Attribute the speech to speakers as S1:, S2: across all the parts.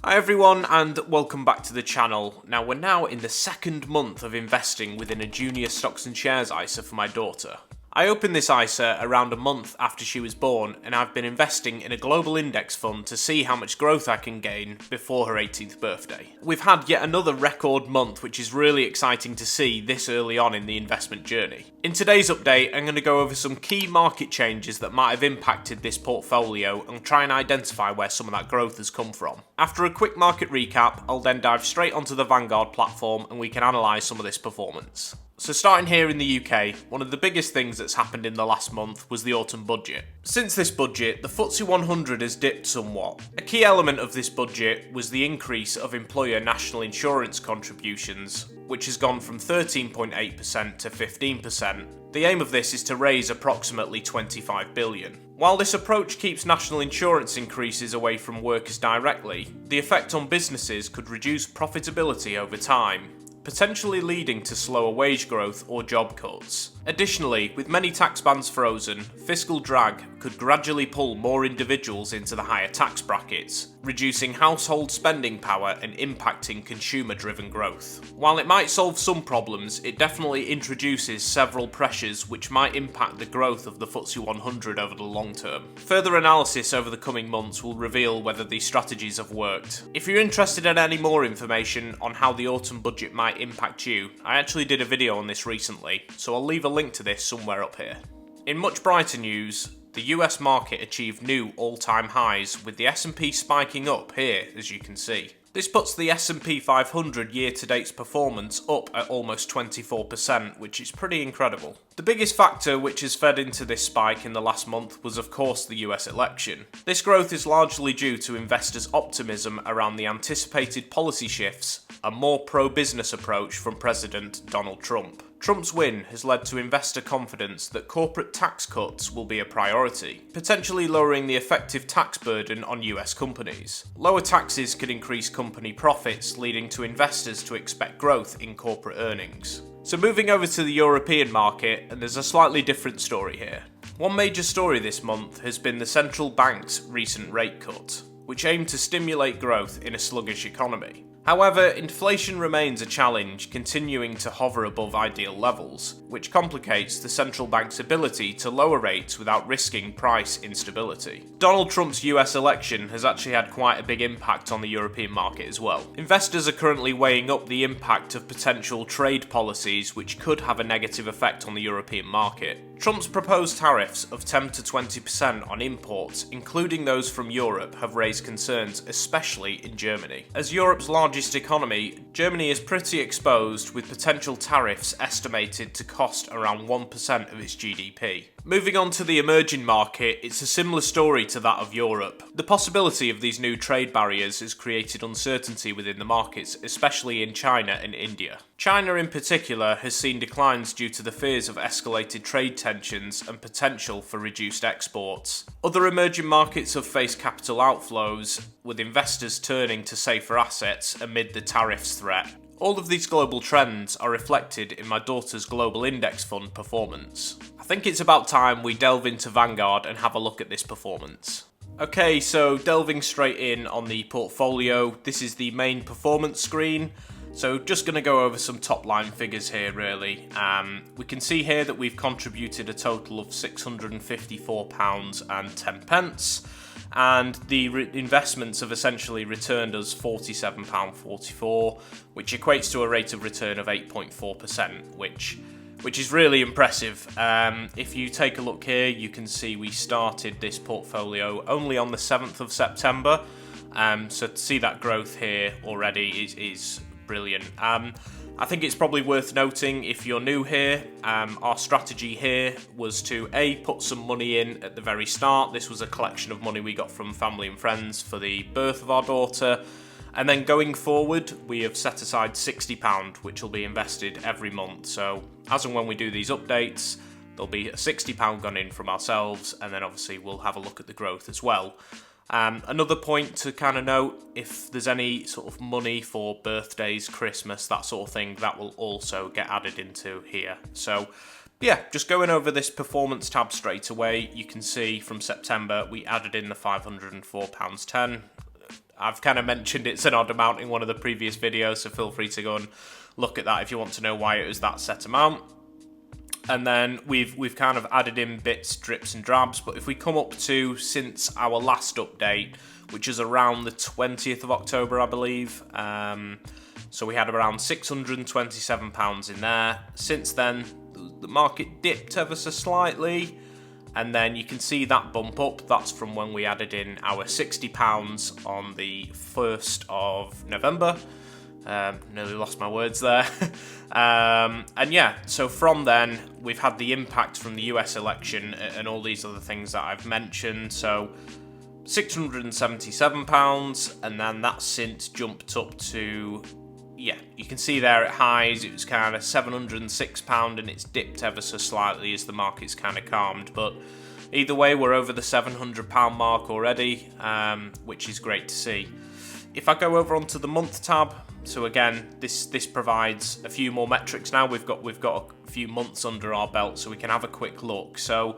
S1: Hi everyone and welcome back to the channel. Now we're now in the second month of investing within a junior stocks and shares ISA for my daughter. I opened this ISA around a month after she was born and I've been investing in a global index fund to see how much growth I can gain before her 18th birthday. We've had yet another record month, which is really exciting to see this early on in the investment journey. In today's update, I'm going to go over some key market changes that might have impacted this portfolio and try and identify where some of that growth has come from. After a quick market recap, I'll then dive straight onto the Vanguard platform and we can analyse some of this performance. So starting here in the UK, one of the biggest things that's happened in the last month was the autumn budget. Since this budget, the FTSE 100 has dipped somewhat. A key element of this budget was the increase of employer national insurance contributions, which has gone from 13.8% to 15%. The aim of this is to raise approximately 25 billion. While this approach keeps national insurance increases away from workers directly, the effect on businesses could reduce profitability over time, potentially leading to slower wage growth or job cuts. Additionally, with many tax bands frozen, fiscal drag could gradually pull more individuals into the higher tax brackets, reducing household spending power and impacting consumer-driven growth. While it might solve some problems, it definitely introduces several pressures which might impact the growth of the FTSE 100 over the long term. Further analysis over the coming months will reveal whether these strategies have worked. If you're interested in any more information on how the autumn budget might impact you, I actually did a video on this recently, so I'll leave a link to this somewhere up here. In much brighter news, the US market achieved new all-time highs, with the S&P spiking up here, as you can see. This puts the S&P 500 year-to-date performance up at almost 24%, which is pretty incredible. The biggest factor which has fed into this spike in the last month was of course the US election. This growth is largely due to investors' optimism around the anticipated policy shifts, a more pro-business approach from President Donald Trump. Trump's win has led to investor confidence that corporate tax cuts will be a priority, potentially lowering the effective tax burden on US companies. Lower taxes could increase company profits, leading to investors to expect growth in corporate earnings. So moving over to the European market, and there's a slightly different story here. One major story this month has been the central bank's recent rate cut, which aimed to stimulate growth in a sluggish economy. However, inflation remains a challenge, continuing to hover above ideal levels, which complicates the central bank's ability to lower rates without risking price instability. Donald Trump's US election has actually had quite a big impact on the European market as well. Investors are currently weighing up the impact of potential trade policies which could have a negative effect on the European market. Trump's proposed tariffs of 10 to 20% on imports, including those from Europe, have raised concerns, especially in Germany. As Europe's largest economy, Germany is pretty exposed, with potential tariffs estimated to cost around 1% of its GDP. Moving on to the emerging market, it's a similar story to that of Europe. The possibility of these new trade barriers has created uncertainty within the markets, especially in China and India. China in particular has seen declines due to the fears of escalated trade tensions and potential for reduced exports. Other emerging markets have faced capital outflows, with investors turning to safer assets amid the tariffs threat. All of these global trends are reflected in my daughter's global index fund performance. I think it's about time we delve into Vanguard and have a look at this performance. Okay, so delving straight in on the portfolio, this is the main performance screen. So just going to go over some top line figures here really. We can see here that we've contributed a total of £654.10, and the investments have essentially returned us £47.44, which equates to a rate of return of 8.4%, which is really impressive. If you take a look here, you can see we started this portfolio only on the 7th of September, so to see that growth here already is brilliant. I think it's probably worth noting, if you're new here, our strategy here was to put some money in at the very start. This was a collection of money we got from family and friends for the birth of our daughter, and then going forward we have set aside £60 which will be invested every month. So as and when we do these updates, there'll be a £60 gone in from ourselves, and then obviously we'll have a look at the growth as well. Another point to kind of note, if there's any sort of money for birthdays, Christmas, that sort of thing, that will also get added into here. So yeah, just going over this performance tab straight away, you can see from September we added in the £504.10. I've kind of mentioned it's an odd amount in one of the previous videos, so feel free to go and look at that if you want to know why it was that set amount. And then we've kind of added in bits, drips and drabs, but if we come up to since our last update, which is around the 20th of October, I believe, so we had around £627 in there. Since then, the market dipped ever so slightly, and then you can see that bump up. That's from when we added in our £60 on the 1st of November. Nearly lost my words there. And yeah, so from then, we've had the impact from the US election and all these other things that I've mentioned. So £677, and then that's since jumped up to, yeah, you can see there at highs, it was kind of £706, and it's dipped ever so slightly as the market's kind of calmed. But either way, we're over the £700 mark already, which is great to see. If I go over onto the month tab, so again, this provides a few more metrics now. We've got a few months under our belt, so we can have a quick look. So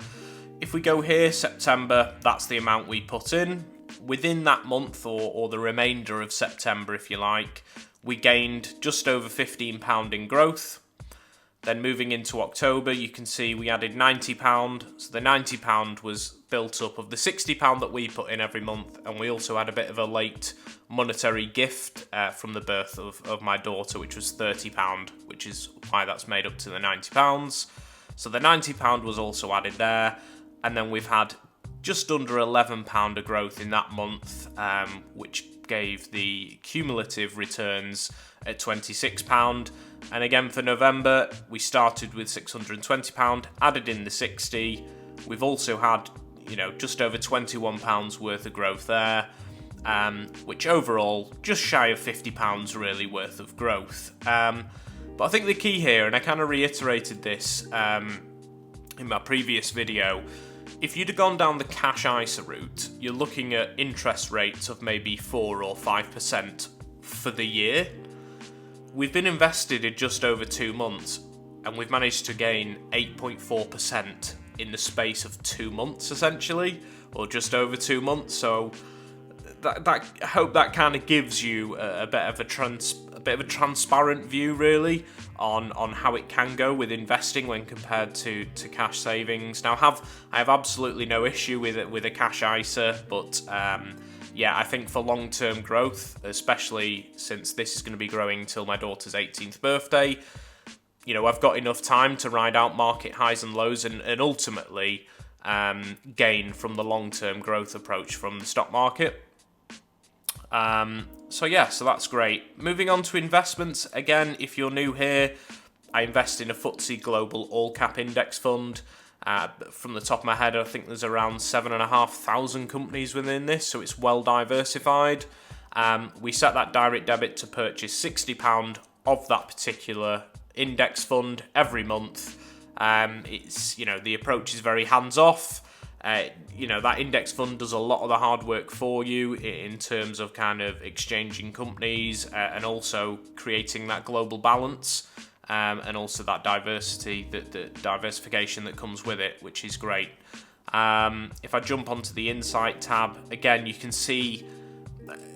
S1: if we go here, September, that's the amount we put in. Within that month, or the remainder of September, if you like, we gained just over £15 in growth. Then moving into October, you can see we added £90. So the £90 was built up of the £60 that we put in every month, and we also had a bit of a late monetary gift from the birth of my daughter, which was £30, which is why that's made up to the £90. So the £90 was also added there, and then we've had just under £11 of growth in that month, which gave the cumulative returns at £26. And again for November, we started with £620, added in the 60. We've also had, just over £21 worth of growth there, which overall just shy of £50 really worth of growth. But I think the key here, and I kind of reiterated this in my previous video, if you'd have gone down the cash ISA route, you're looking at interest rates of maybe 4 or 5% for the year. We've been invested in just over 2 months, and we've managed to gain 8.4% in the space of 2 months, essentially, or just over 2 months. So I hope that kind of gives you a bit of a transparent view, really, on how it can go with investing when compared to cash savings. Now, I have absolutely no issue with a cash ISA, but yeah, I think for long-term growth, especially since this is going to be growing till my daughter's 18th birthday, I've got enough time to ride out market highs and lows and ultimately gain from the long-term growth approach from the stock market. So that's great. Moving on to investments. Again, if you're new here, I invest in a FTSE Global All-Cap Index Fund. From the top of my head, I think there's around 7,500 companies within this, so it's well diversified. We set that direct debit to purchase £60 of that particular index fund every month. It's the approach is very hands-off. That index fund does a lot of the hard work for you in terms of kind of exchanging companies and also creating that global balance. And also that diversity, the diversification that comes with it, which is great. If I jump onto the Insight tab, again, you can see,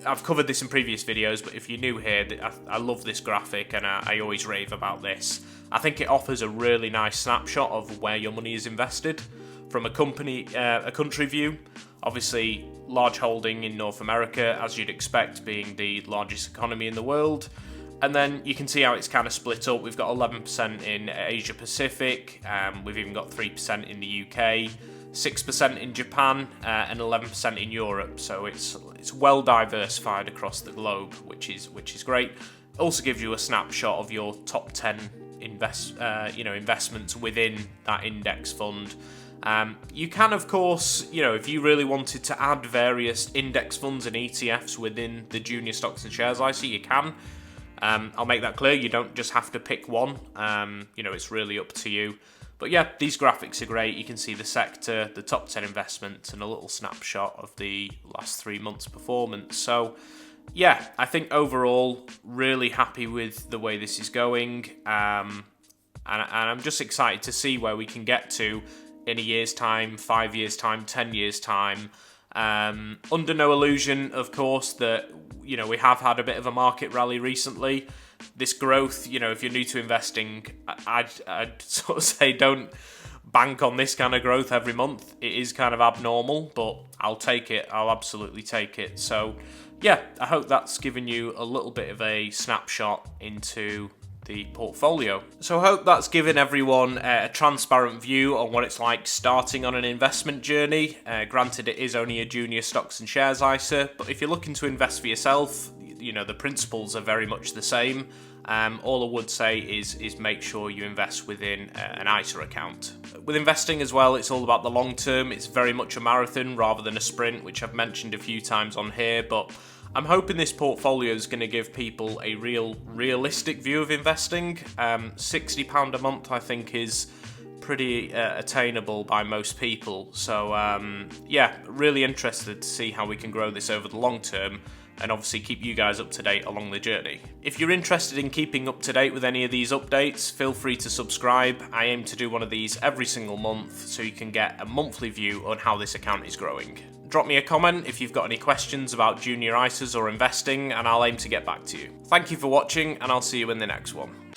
S1: I've covered this in previous videos, but if you're new here, I love this graphic and I always rave about this. I think it offers a really nice snapshot of where your money is invested from a country view. Obviously, large holding in North America, as you'd expect, being the largest economy in the world. And then you can see how it's kind of split up. We've got 11% in Asia Pacific, we've even got 3% in the UK, 6% in Japan, and 11% in Europe. So it's well diversified across the globe, which is great. Also gives you a snapshot of your top 10 investments within that index fund. You can, of course, if you really wanted to add various index funds and ETFs within the Junior Stocks and Shares ISA, you can. I'll make that clear, you don't just have to pick one, it's really up to you. But yeah, these graphics are great. You can see the sector, the top 10 investments, and a little snapshot of the last 3 months' performance. So yeah, I think overall, really happy with the way this is going. And I'm just excited to see where we can get to in a year's time, 5 years' time, 10 years' time. Under no illusion, of course, that we have had a bit of a market rally recently. This growth, if you're new to investing, I'd sort of say don't bank on this kind of growth every month. It is kind of abnormal, but I'll take it. I'll absolutely take it. So yeah, I hope that's given you a little bit of a snapshot into the portfolio. So I hope that's given everyone a transparent view on what it's like starting on an investment journey. Granted, it is only a junior stocks and shares ISA, but if you're looking to invest for yourself, the principles are very much the same. All I would say is make sure you invest within an ISA account. With investing as well, it's all about the long term. It's very much a marathon rather than a sprint, which I've mentioned a few times on here, but I'm hoping this portfolio is going to give people a realistic view of investing. £60 a month, I think, is pretty attainable by most people. So yeah, really interested to see how we can grow this over the long term, and obviously keep you guys up to date along the journey. If you're interested in keeping up to date with any of these updates, feel free to subscribe. I aim to do one of these every single month so you can get a monthly view on how this account is growing. Drop me a comment if you've got any questions about junior ISAs or investing, and I'll aim to get back to you. Thank you for watching, and I'll see you in the next one.